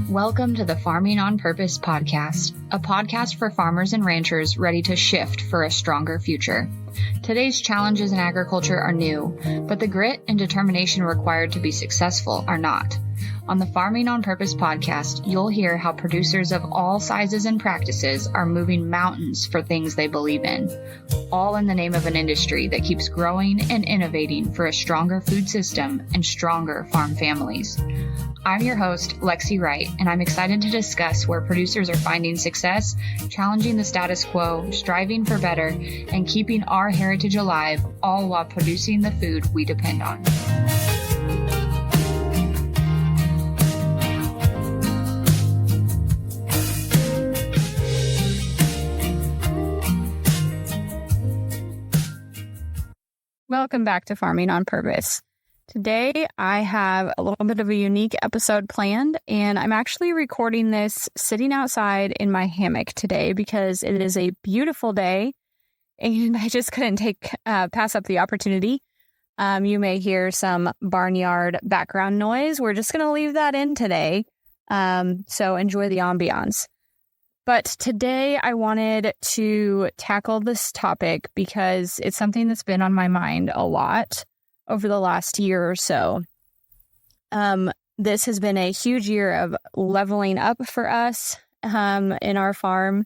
Welcome to the Farming on Purpose podcast, a podcast for farmers and ranchers ready to shift for a stronger future. Today's challenges in agriculture are new, but the grit and determination required to be successful are not. On the Farming on Purpose podcast, you'll hear how producers of all sizes and practices are moving mountains for things they believe in, all in the name of an industry that keeps growing and innovating for a stronger food system and stronger farm families. I'm your host, Lexi Wright, and I'm excited to discuss where producers are finding success, challenging the status quo, striving for better, and keeping our heritage alive, all while producing the food we depend on. Welcome back to Farming on Purpose. Today, I have a little bit of a unique episode planned, and I'm actually recording this sitting outside in my hammock today because it is a beautiful day, and I just couldn't pass up the opportunity. You may hear some barnyard background noise. We're just going to leave that in today, so enjoy the ambiance. But today I wanted to tackle this topic because it's something that's been on my mind a lot over the last year or so. This has been a huge year of leveling up for us in our farm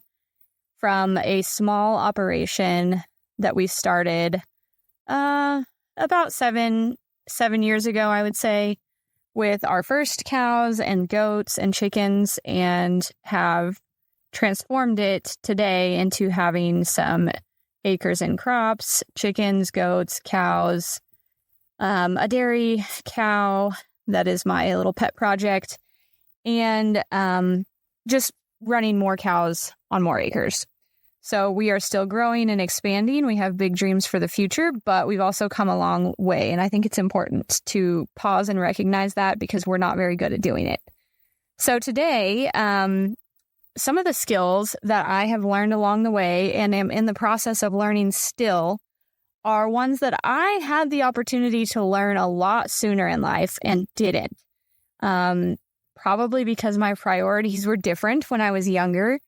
from a small operation that we started about seven years ago, I would say, with our first cows and goats and chickens, and have transformed it today into having some acres and crops, chickens, goats, cows, a dairy cow that is my little pet project, and just running more cows on more acres. So we are still growing and expanding. We have big dreams for the future, but we've also come a long way. And I think it's important to pause and recognize that because we're not very good at doing it. So today, some of the skills that I have learned along the way and am in the process of learning still are ones that I had the opportunity to learn a lot sooner in life and didn't. Probably because my priorities were different when I was younger.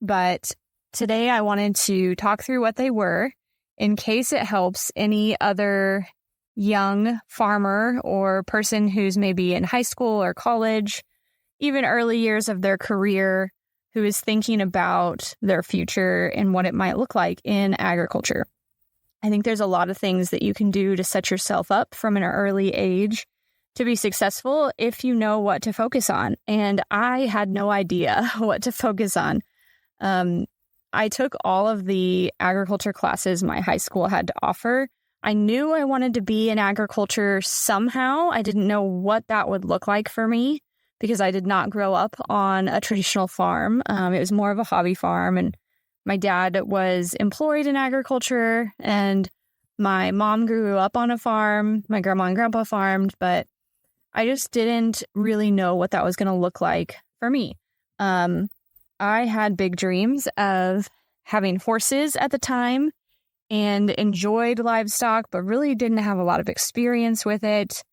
But today I wanted to talk through what they were in case it helps any other young farmer or person who's maybe in high school or college, even early years of their career, who is thinking about their future and what it might look like in agriculture. I think there's a lot of things that you can do to set yourself up from an early age to be successful if you know what to focus on. And I had no idea what to focus on. I took all of the agriculture classes my high school had to offer. I knew I wanted to be in agriculture somehow. I didn't know what that would look like for me, because I did not grow up on a traditional farm. It was more of a hobby farm, and my dad was employed in agriculture, and my mom grew up on a farm. My grandma and grandpa farmed, but I just didn't really know what that was going to look like for me. I had big dreams of having horses at the time and enjoyed livestock, but really didn't have a lot of experience with it.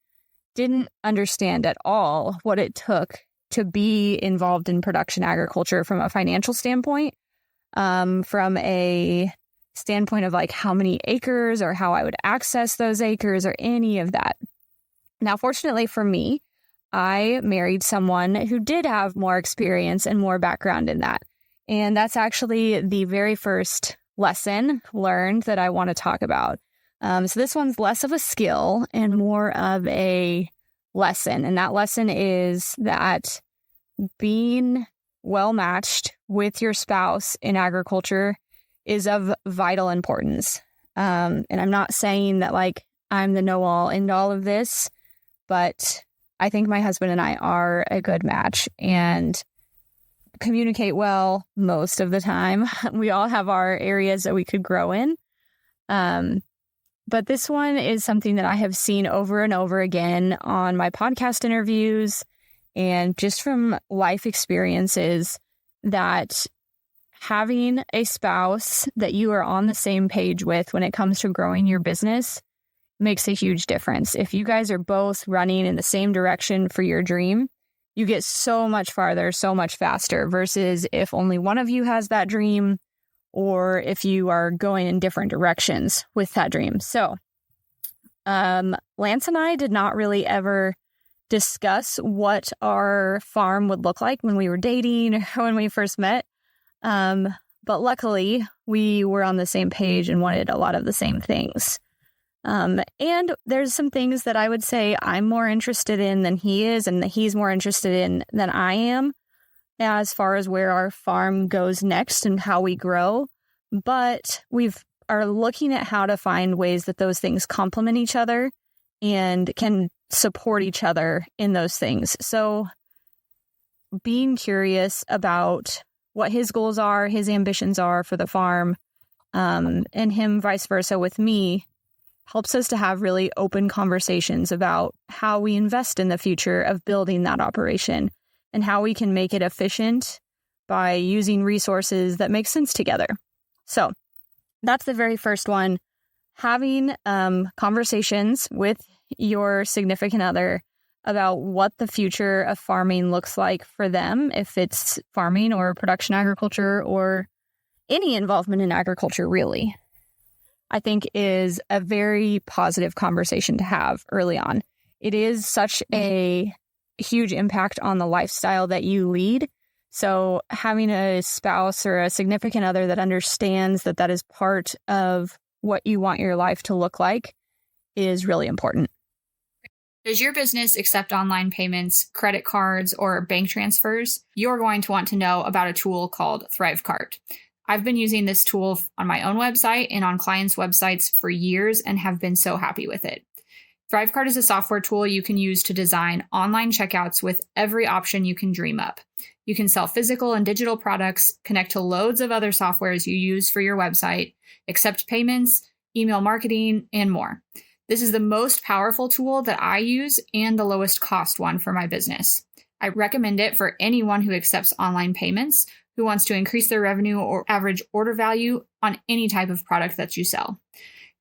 Didn't understand at all what it took to be involved in production agriculture from a financial standpoint, from a standpoint of like how many acres or how I would access those acres or any of that. Now, fortunately for me, I married someone who did have more experience and more background in that. And that's actually the very first lesson learned that I want to talk about. So this one's less of a skill and more of a lesson. And that lesson is that being well matched with your spouse in agriculture is of vital importance. And I'm not saying that like I'm the know-all, end-all of this, but I think my husband and I are a good match and communicate well most of the time. We all have our areas that we could grow in. But this one is something that I have seen over and over again on my podcast interviews and just from life experiences, that having a spouse that you are on the same page with when it comes to growing your business makes a huge difference. If you guys are both running in the same direction for your dream, you get so much farther, so much faster versus if only one of you has that dream or if you are going in different directions with that dream. So Lance and I did not really ever discuss what our farm would look like when we were dating or when we first met. But luckily, we were on the same page and wanted a lot of the same things. And there's some things that I would say I'm more interested in than he is, and that he's more interested in than I am, as far as where our farm goes next and how we grow. But are looking at how to find ways that those things complement each other and can support each other in those things. So being curious about what his goals are, his ambitions are for the farm, and him vice versa with me, helps us to have really open conversations about how we invest in the future of building that operation and how we can make it efficient by using resources that make sense together. So that's the very first one. Having conversations with your significant other about what the future of farming looks like for them, if it's farming or production agriculture or any involvement in agriculture, really, I think is a very positive conversation to have early on. It is such a huge impact on the lifestyle that you lead. So having a spouse or a significant other that understands that that is part of what you want your life to look like is really important. Does your business accept online payments, credit cards, or bank transfers? You're going to want to know about a tool called ThriveCart. I've been using this tool on my own website and on clients' websites for years and have been so happy with it. ThriveCart is a software tool you can use to design online checkouts with every option you can dream up. You can sell physical and digital products, connect to loads of other softwares you use for your website, accept payments, email marketing, and more. This is the most powerful tool that I use and the lowest cost one for my business. I recommend it for anyone who accepts online payments, who wants to increase their revenue or average order value on any type of product that you sell.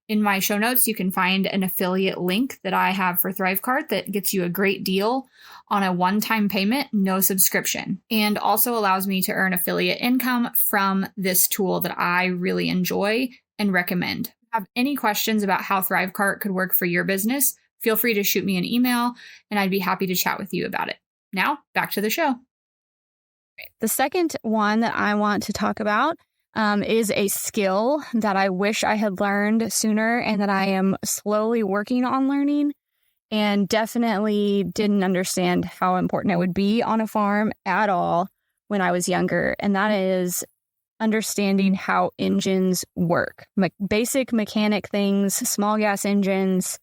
In my show notes, you can find an affiliate link that I have for ThriveCart that gets you a great deal on a one-time payment, no subscription, and also allows me to earn affiliate income from this tool that I really enjoy and recommend. If you have any questions about how ThriveCart could work for your business, feel free to shoot me an email and I'd be happy to chat with you about it. Now, back to the show. The second one that I want to talk about is a skill that I wish I had learned sooner and that I am slowly working on learning, and definitely didn't understand how important it would be on a farm at all when I was younger. And that is understanding how engines work, basic mechanic things, small gas engines,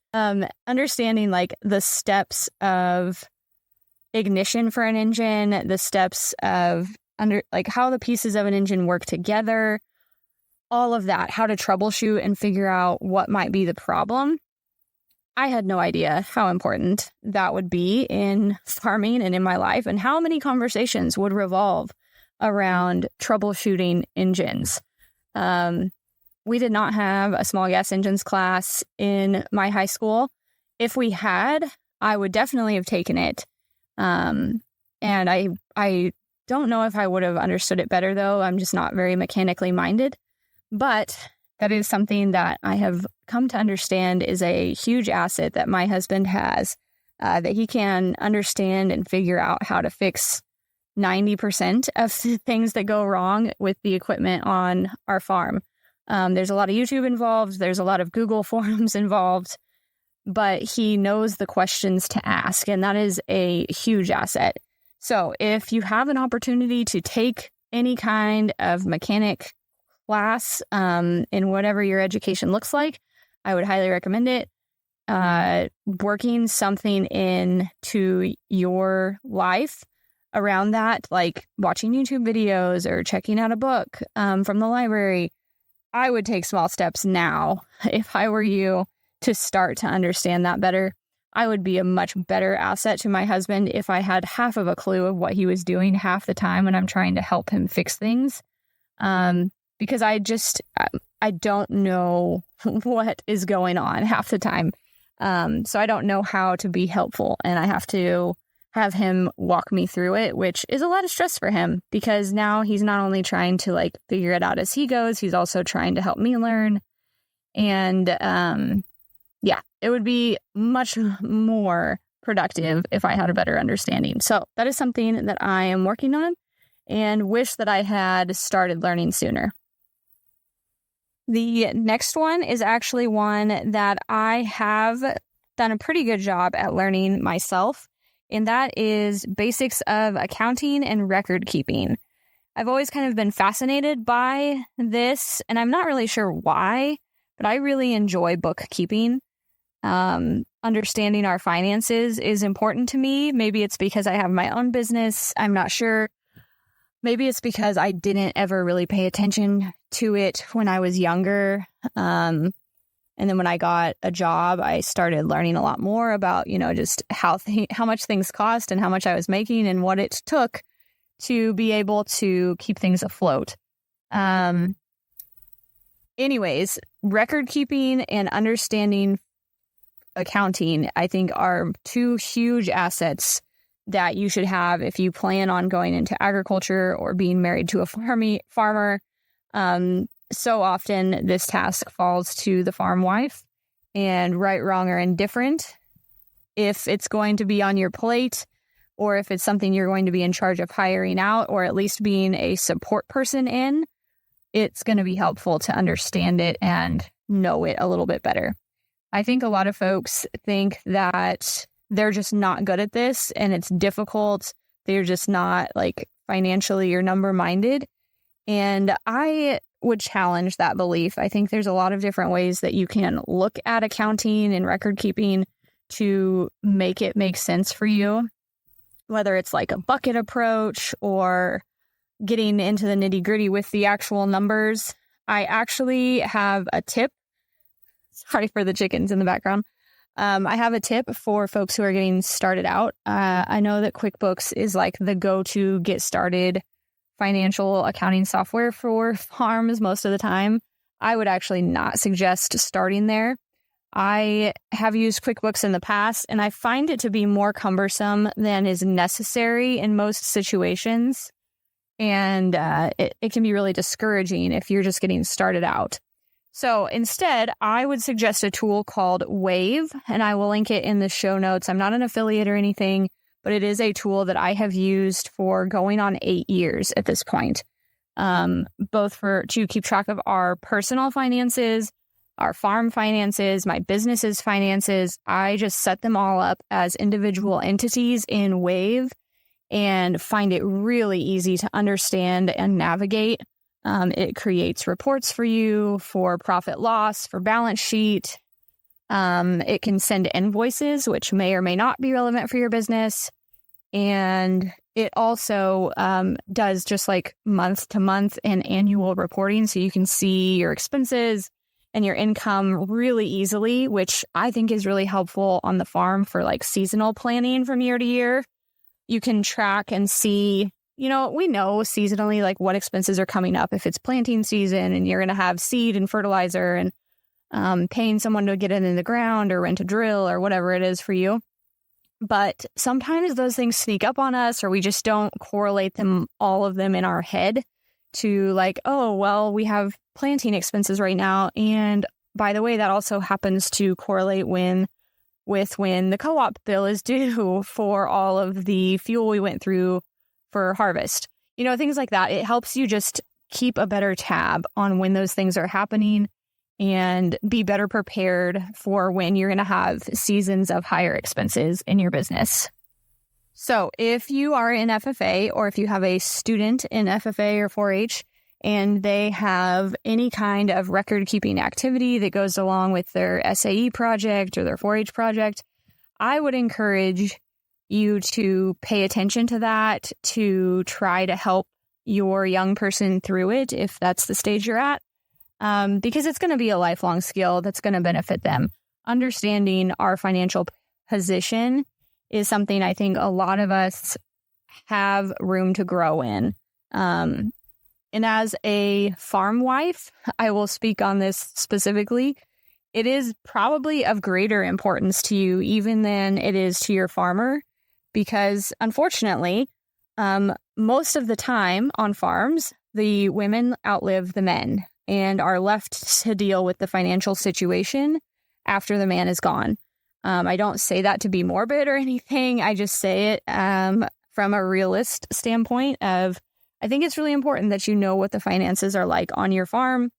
understanding like the steps of ignition for an engine, the steps of how the pieces of an engine work together, all of that, how to troubleshoot and figure out what might be the problem. I had no idea how important that would be in farming and in my life, and how many conversations would revolve around troubleshooting engines. We did not have a small gas engines class in my high school. If we had, I would definitely have taken it. And I don't know if I would have understood it better, though. I'm just not very mechanically minded. But that is something that I have come to understand is a huge asset that my husband has, that he can understand and figure out how to fix 90% of things that go wrong with the equipment on our farm. There's a lot of YouTube involved. There's a lot of Google forums involved. But he knows the questions to ask, and that is a huge asset. So if you have an opportunity to take any kind of mechanic class in whatever your education looks like, I would highly recommend it. Working something into your life around that, like watching YouTube videos or checking out a book from the library, I would take small steps now if I were you to start to understand that better. I would be a much better asset to my husband if I had half of a clue of what he was doing half the time when I'm trying to help him fix things. Because I don't know what is going on half the time. So I don't know how to be helpful, and I have to have him walk me through it, which is a lot of stress for him because now he's not only trying to like figure it out as he goes, he's also trying to help me learn. And yeah, it would be much more productive if I had a better understanding. So that is something that I am working on and wish that I had started learning sooner. The next one is actually one that I have done a pretty good job at learning myself, and that is basics of accounting and record keeping. I've always kind of been fascinated by this, and I'm not really sure why, but I really enjoy bookkeeping. Understanding our finances is important to me. Maybe it's because I have my own business. I'm not sure. Maybe it's because I didn't ever really pay attention to it when I was younger. And then when I got a job, I started learning a lot more about, just how much things cost and how much I was making and what it took to be able to keep things afloat. Anyways, record keeping and understanding accounting, I think, are two huge assets that you should have if you plan on going into agriculture or being married to a farmer. So often this task falls to the farm wife, and right, wrong, or indifferent, if it's going to be on your plate or if it's something you're going to be in charge of hiring out or at least being a support person in, it's going to be helpful to understand it and know it a little bit better. I think a lot of folks think that they're just not good at this and it's difficult. They're just not like financially or number minded. And I would challenge that belief. I think there's a lot of different ways that you can look at accounting and record keeping to make it make sense for you, whether it's like a bucket approach or getting into the nitty gritty with the actual numbers. I actually have a tip. Sorry for the chickens in the background. I have a tip for folks who are getting started out. I know that QuickBooks is like the go-to get started financial accounting software for farms most of the time. I would actually not suggest starting there. I have used QuickBooks in the past, and I find it to be more cumbersome than is necessary in most situations. And it can be really discouraging if you're just getting started out. So instead, I would suggest a tool called Wave, and I will link it in the show notes. I'm not an affiliate or anything, but it is a tool that I have used for going on 8 years at this point, both to keep track of our personal finances, our farm finances, my business's finances. I just set them all up as individual entities in Wave and find it really easy to understand and navigate. It creates reports for you for profit loss, for balance sheet. It can send invoices, which may or may not be relevant for your business. And it also does just like month to month and annual reporting. So you can see your expenses and your income really easily, which I think is really helpful on the farm for like seasonal planning from year to year. You can track and see, we know seasonally like what expenses are coming up if it's planting season and you're going to have seed and fertilizer and paying someone to get it in the ground or rent a drill or whatever it is for you. But sometimes those things sneak up on us, or we just don't correlate all of them in our head to like, oh, well, we have planting expenses right now. And by the way, that also happens to correlate with when the co-op bill is due for all of the fuel we went through for harvest. Things like that. It helps you just keep a better tab on when those things are happening and be better prepared for when you're going to have seasons of higher expenses in your business. So if you are in FFA, or if you have a student in FFA or 4-H and they have any kind of record keeping activity that goes along with their SAE project or their 4-H project, I would encourage you to pay attention to that, to try to help your young person through it if that's the stage you're at. Because it's going to be a lifelong skill that's going to benefit them. Understanding our financial position is something I think a lot of us have room to grow in. And as a farm wife, I will speak on this specifically. It is probably of greater importance to you even than it is to your farmer because unfortunately, most of the time on farms, the women outlive the men and are left to deal with the financial situation after the man is gone. I don't say that to be morbid or anything. I just say it from a realist standpoint of, I think it's really important that you know what the finances are like on your farm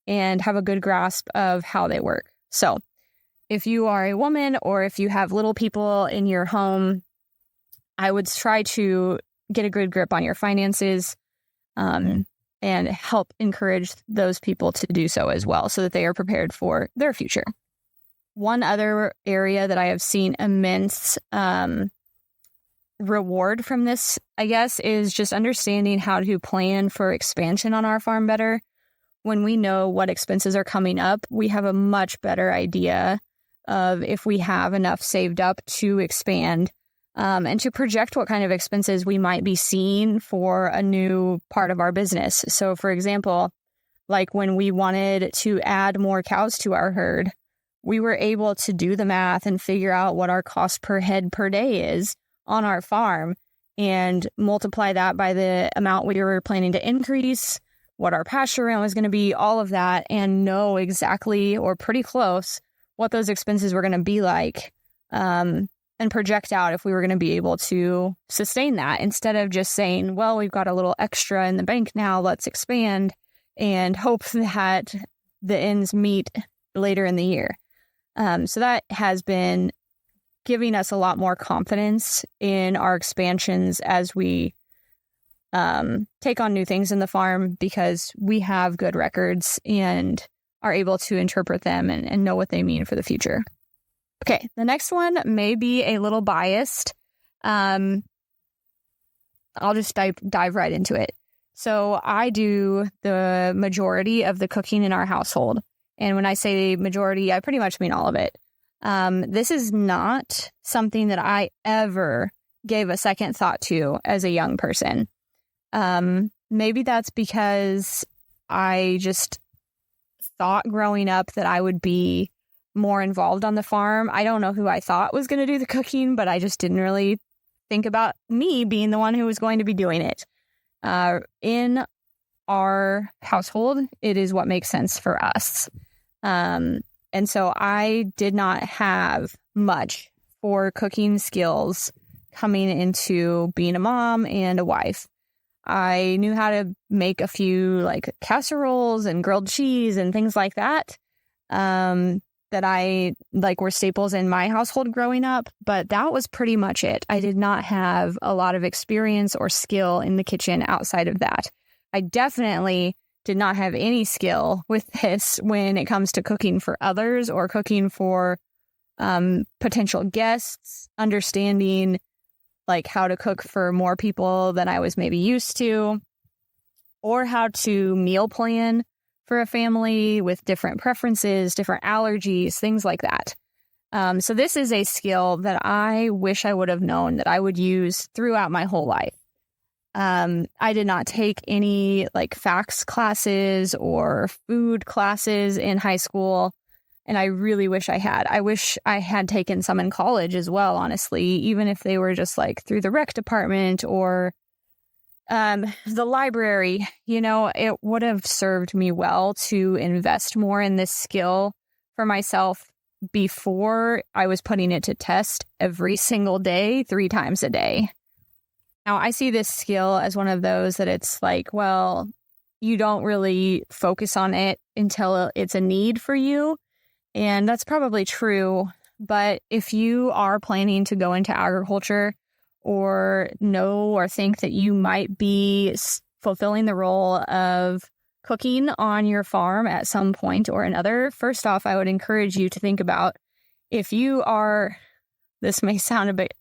and have a good grasp of how they work. So if you are a woman or if you have little people in your home, I would try to get a good grip on your finances and help encourage those people to do so as well so that they are prepared for their future. One other area that I have seen immense reward from this, I guess, is just understanding how to plan for expansion on our farm better. When we know what expenses are coming up, we have a much better idea of if we have enough saved up to expand and to project what kind of expenses we might be seeing for a new part of our business. So, for example, like when we wanted to add more cows to our herd, we were able to do the math and figure out what our cost per head per day is on our farm and multiply that by the amount we were planning to increase, what our pasture rent was going to be, all of that, and know exactly or pretty close what those expenses were going to be like, and project out if we were going to be able to sustain that instead of just saying, well, we've got a little extra in the bank now, let's expand and hope that the ends meet later in the year. So that has been giving us a lot more confidence in our expansions as we take on new things in the farm because we have good records and are able to interpret them and know what they mean for the future. Okay, the next one may be a little biased. I'll just dive right into it. So I do the majority of the cooking in our household. And when I say majority, I pretty much mean all of it. This is not something that I ever gave a second thought to as a young person. Maybe that's because I just thought growing up that I would be more involved on the farm. I don't know who I thought was going to do the cooking, but I just didn't really think about me being the one who was going to be doing it. In our household, it is what makes sense for us. And so I did not have much for cooking skills coming into being a mom and a wife. I knew how to make a few like casseroles and grilled cheese and things like that. That I like were staples in my household growing up, but that was pretty much it. I did not have a lot of experience or skill in the kitchen outside of that. I definitely did not have any skill with this when it comes to cooking for others or cooking for potential guests, understanding like how to cook for more people than I was maybe used to, or how to meal plan for a family with different preferences, different allergies, things like that. So this is a skill that I wish I would have known that I would use throughout my whole life. I did not take any like FACS classes or food classes in high school, and I really wish I had. I wish I had taken some in college as well, honestly, even if they were just like through the rec department or the library. You know, it would have served me well to invest more in this skill for myself before I was putting it to test every single day, 3 times a day. Now, I see this skill as one of those that it's like, well, you don't really focus on it until it's a need for you. And that's probably true. But if you are planning to go into agriculture or know or think that you might be fulfilling the role of cooking on your farm at some point or another, first off, I would encourage you to think about if you are, this may sound a bit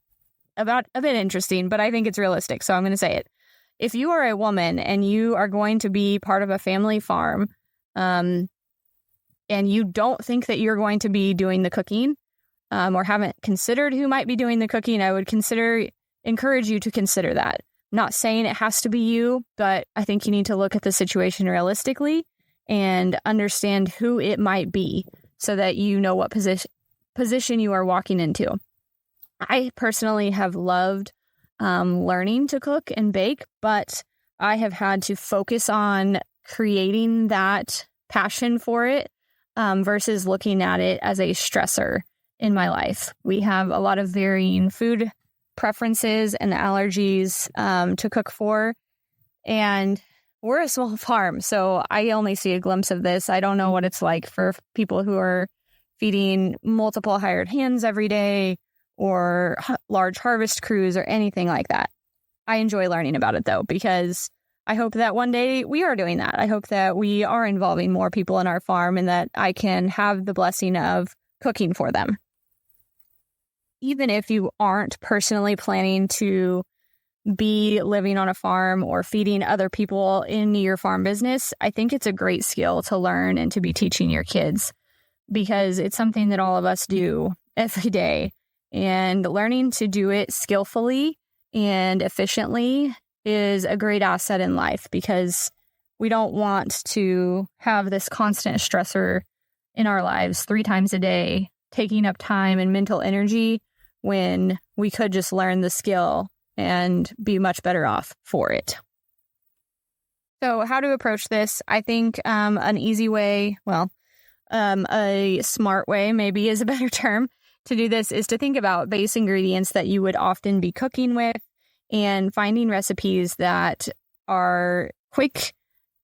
interesting, but I think it's realistic, so I'm going to say it. If you are a woman and you are going to be part of a family farm, and you don't think that you're going to be doing the cooking, or haven't considered who might be doing the cooking, I would encourage you to consider that. Not saying it has to be you, but I think you need to look at the situation realistically and understand who it might be so that you know what position you are walking into. I personally have loved learning to cook and bake, but I have had to focus on creating that passion for it versus looking at it as a stressor in my life. We have a lot of varying food preferences and allergies to cook for, and we're a small farm, so I only see a glimpse of this. I don't know what it's like for people who are feeding multiple hired hands every day or large harvest crews or anything like that. I enjoy learning about it, though, because I hope that one day we are doing that. I hope that we are involving more people in our farm and that I can have the blessing of cooking for them. Even if you aren't personally planning to be living on a farm or feeding other people in your farm business, I think it's a great skill to learn and to be teaching your kids, because it's something that all of us do every day. And learning to do it skillfully and efficiently is a great asset in life, because we don't want to have this constant stressor in our lives 3 times a day, taking up time and mental energy when we could just learn the skill and be much better off for it. So how to approach this? I think an easy way, a smart way maybe is a better term to do this, is to think about base ingredients that you would often be cooking with and finding recipes that are quick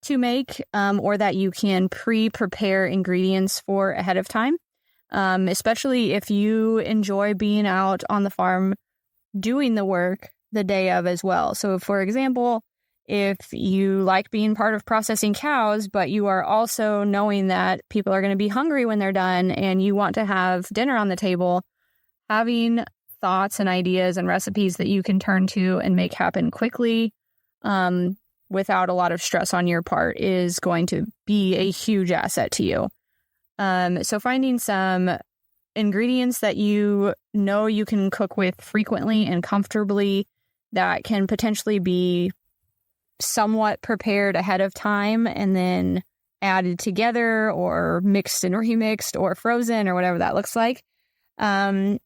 to make or that you can pre-prepare ingredients for ahead of time, especially if you enjoy being out on the farm doing the work the day of as well. So, for example, if you like being part of processing cows, but you are also knowing that people are going to be hungry when they're done and you want to have dinner on the table, having thoughts and ideas and recipes that you can turn to and make happen quickly without a lot of stress on your part is going to be a huge asset to you. So finding some ingredients that you know you can cook with frequently and comfortably that can potentially be somewhat prepared ahead of time and then added together or mixed and remixed or frozen or whatever that looks like. And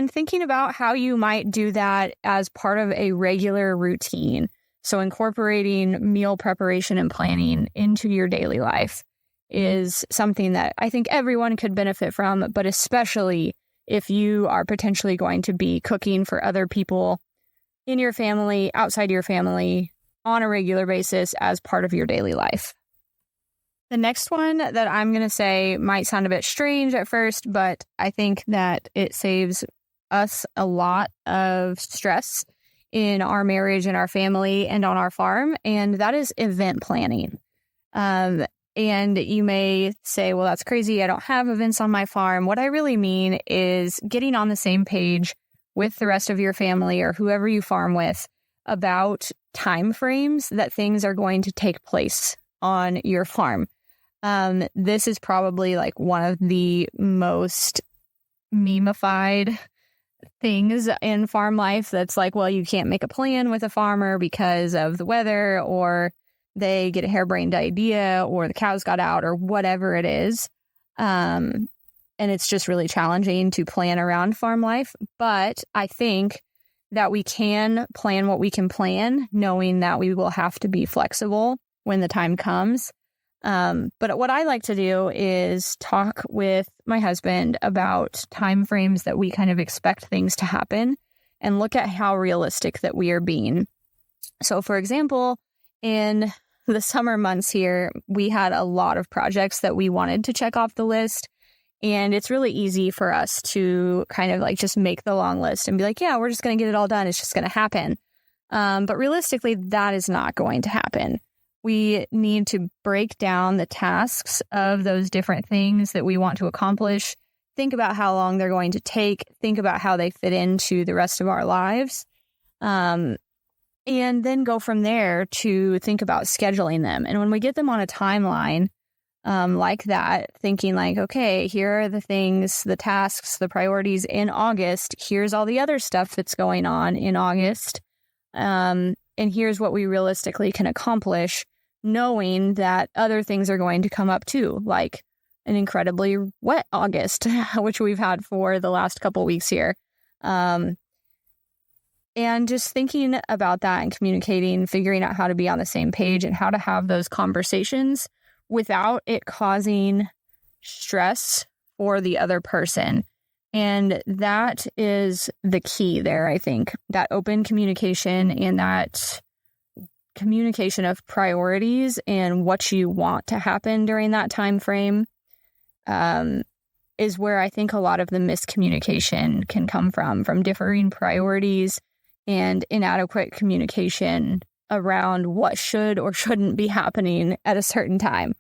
thinking about how you might do that as part of a regular routine. So incorporating meal preparation and planning into your daily life is something that I think everyone could benefit from, but especially if you are potentially going to be cooking for other people in your family, outside your family, on a regular basis as part of your daily life. The next one that I'm going to say might sound a bit strange at first, but I think that it saves us a lot of stress in our marriage and our family and on our farm, and that is event planning. And you may say, well, that's crazy. I don't have events on my farm. What I really mean is getting on the same page with the rest of your family or whoever you farm with about time frames that things are going to take place on your farm. This is probably like one of the most memeified things in farm life that's like, well, you can't make a plan with a farmer because of the weather, or they get a harebrained idea, or the cows got out, or whatever it is. And it's just really challenging to plan around farm life. But I think that we can plan what we can plan, knowing that we will have to be flexible when the time comes. But what I like to do is talk with my husband about timeframes that we kind of expect things to happen and look at how realistic that we are being. So, for example, in the summer months here, we had a lot of projects that we wanted to check off the list. And it's really easy for us to kind of like just make the long list and be like, yeah, we're just going to get it all done. It's just going to happen. But realistically, that is not going to happen. We need to break down the tasks of those different things that we want to accomplish. Think about how long they're going to take. Think about how they fit into the rest of our lives. And then go from there to think about scheduling them. And when we get them on a timeline like that, thinking like, okay, here are the things, the tasks, the priorities in August. Here's all the other stuff that's going on in August. And here's what we realistically can accomplish, knowing that other things are going to come up too, like an incredibly wet August, which we've had for the last couple weeks here. And just thinking about that and communicating, figuring out how to be on the same page and how to have those conversations without it causing stress for the other person. And that is the key there, I think. That open communication and that communication of priorities and what you want to happen during that time frame is where I think a lot of the miscommunication can come from differing priorities and inadequate communication around what should or shouldn't be happening at a certain time.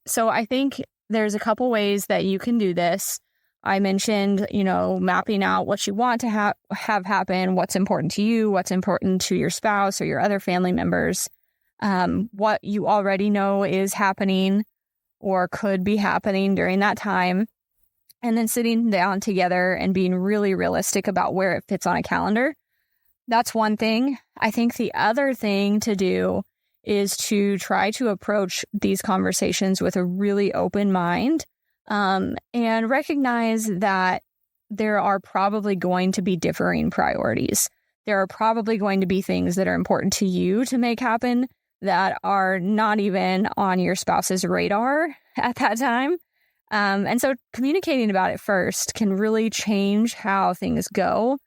So I think there's a couple ways that you can do this. I mentioned, mapping out what you want to have happen, what's important to you, what's important to your spouse or your other family members, what you already know is happening or could be happening during that time, and then sitting down together and being really realistic about where it fits on a calendar. That's one thing. I think the other thing to do is to try to approach these conversations with a really open mind, and recognize that there are probably going to be differing priorities. There are probably going to be things that are important to you to make happen that are not even on your spouse's radar at that time. And so communicating about it first can really change how things go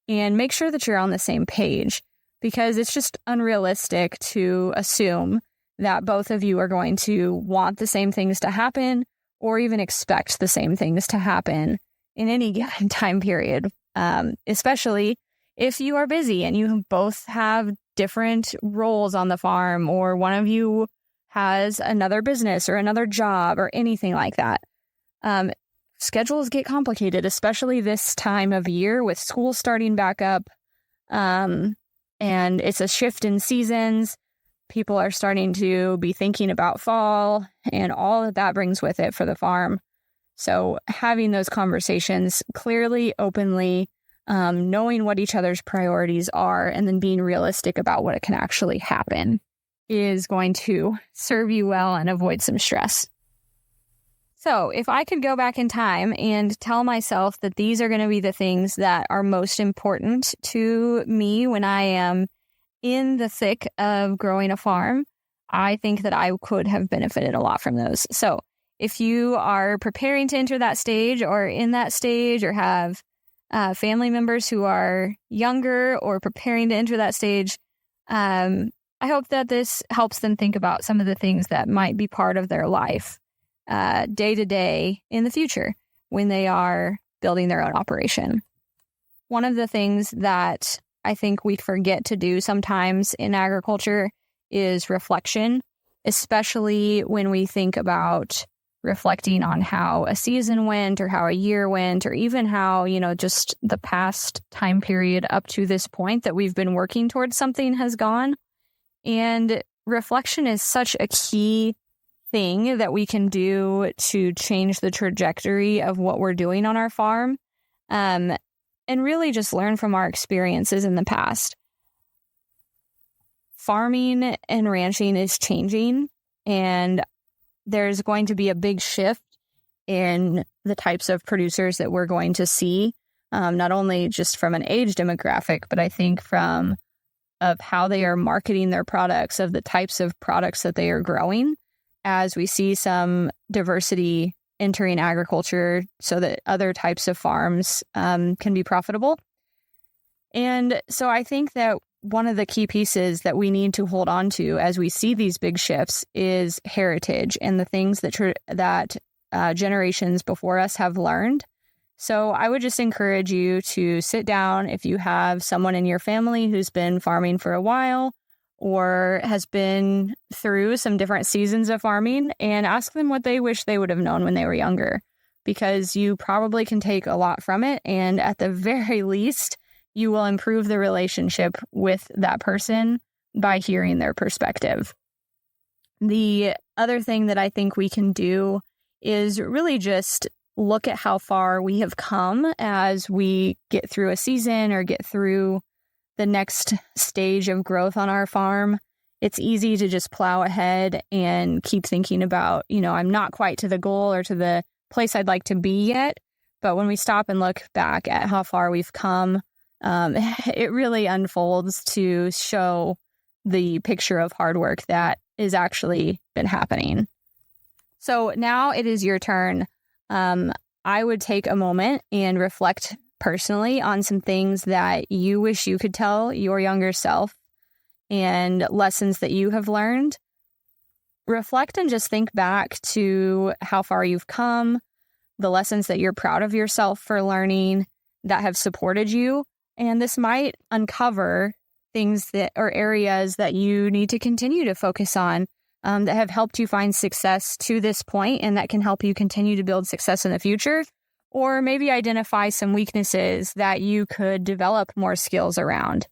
and make sure that you're on the same page, because it's just unrealistic to assume that both of you are going to want the same things to happen or even expect the same things to happen in any given time period, especially if you are busy and you both have different roles on the farm, or one of you has another business or another job or anything like that. Schedules get complicated, especially this time of year with school starting back up. And it's a shift in seasons. People are starting to be thinking about fall and all that brings with it for the farm. So having those conversations clearly, openly, knowing what each other's priorities are, and then being realistic about what it can actually happen is going to serve you well and avoid some stress. So if I could go back in time and tell myself that these are going to be the things that are most important to me when I am in the thick of growing a farm, I think that I could have benefited a lot from those. So if you are preparing to enter that stage or in that stage, or have family members who are younger or preparing to enter that stage, I hope that this helps them think about some of the things that might be part of their life day to day in the future when they are building their own operation. One of the things that I think we forget to do sometimes in agriculture is reflection, especially when we think about reflecting on how a season went or how a year went, or even how, just the past time period up to this point that we've been working towards something has gone. And reflection is such a key thing that we can do to change the trajectory of what we're doing on our farm, and really just learn from our experiences in the past. Farming and ranching is changing, and there's going to be a big shift in the types of producers that we're going to see, not only just from an age demographic, but I think of how they are marketing their products, of the types of products that they are growing, as we see some diversity entering agriculture so that other types of farms can be profitable. And so I think that one of the key pieces that we need to hold on to as we see these big shifts is heritage and the things that generations before us have learned. So I would just encourage you to sit down if you have someone in your family who's been farming for a while or has been through some different seasons of farming, and ask them what they wish they would have known when they were younger, because you probably can take a lot from it. And at the very least, you will improve the relationship with that person by hearing their perspective. The other thing that I think we can do is really just look at how far we have come as we get through a season or get through the next stage of growth on our farm. It's easy to just plow ahead and keep thinking about, I'm not quite to the goal or to the place I'd like to be yet. But when we stop and look back at how far we've come, it really unfolds to show the picture of hard work that is actually been happening. So now it is your turn. I would take a moment and reflect personally on some things that you wish you could tell your younger self and lessons that you have learned. Reflect and just think back to how far you've come, the lessons that you're proud of yourself for learning that have supported you. And this might uncover things that or areas that you need to continue to focus on that have helped you find success to this point and that can help you continue to build success in the future. Or maybe identify some weaknesses that you could develop more skills around.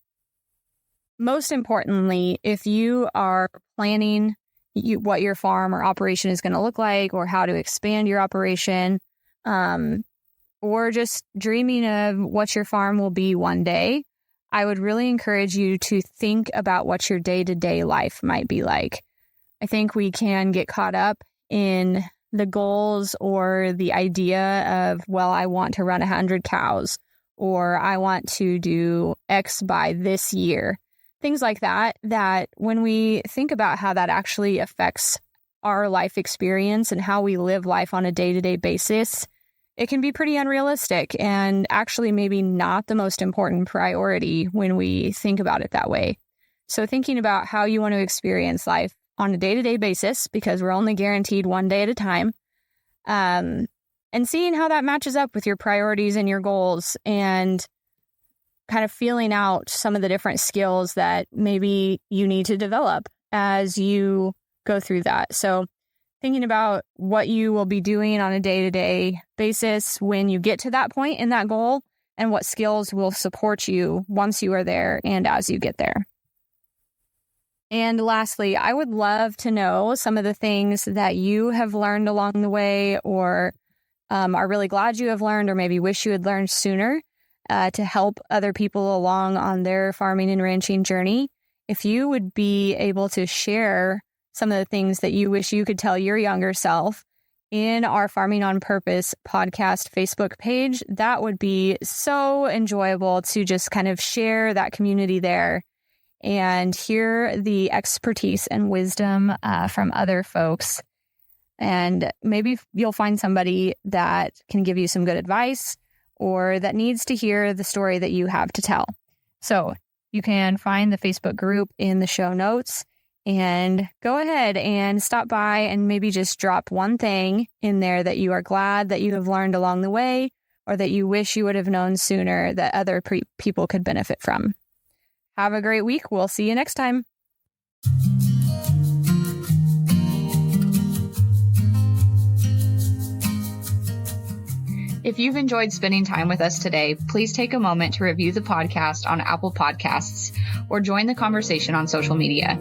Most importantly, if you are planning what your farm or operation is going to look like or how to expand your operation, or just dreaming of what your farm will be one day, I would really encourage you to think about what your day-to-day life might be like. I think we can get caught up in the goals or the idea of, well, I want to run 100 cows, or I want to do X by this year. Things like that when we think about how that actually affects our life experience and how we live life on a day-to-day basis, it can be pretty unrealistic and actually maybe not the most important priority when we think about it that way. So thinking about how you want to experience life on a day-to-day basis, because we're only guaranteed one day at a time, and seeing how that matches up with your priorities and your goals, and kind of feeling out some of the different skills that maybe you need to develop as you go through that. So thinking about what you will be doing on a day-to-day basis when you get to that point in that goal, and what skills will support you once you are there and as you get there. And lastly, I would love to know some of the things that you have learned along the way, or are really glad you have learned, or maybe wish you had learned sooner, to help other people along on their farming and ranching journey. If you would be able to share some of the things that you wish you could tell your younger self in our Farming on Purpose podcast Facebook page, that would be so enjoyable to just kind of share that community there and hear the expertise and wisdom from other folks. And maybe you'll find somebody that can give you some good advice, or that needs to hear the story that you have to tell. So you can find the Facebook group in the show notes, and go ahead and stop by and maybe just drop one thing in there that you are glad that you have learned along the way, or that you wish you would have known sooner that other people could benefit from. Have a great week. We'll see you next time. If you've enjoyed spending time with us today, please take a moment to review the podcast on Apple Podcasts or join the conversation on social media.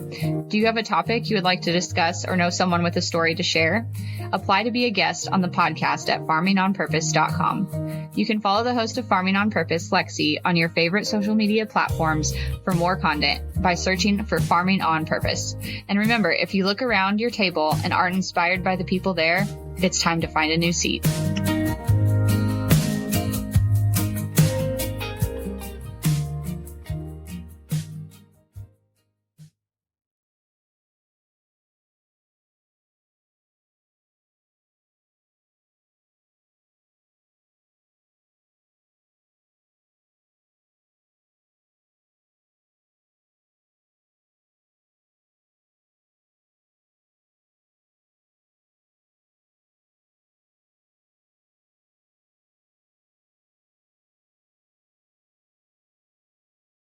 Do you have a topic you would like to discuss or know someone with a story to share? Apply to be a guest on the podcast at farmingonpurpose.com. You can follow the host of Farming on Purpose, Lexi, on your favorite social media platforms for more content by searching for Farming on Purpose. And remember, if you look around your table and aren't inspired by the people there, it's time to find a new seat.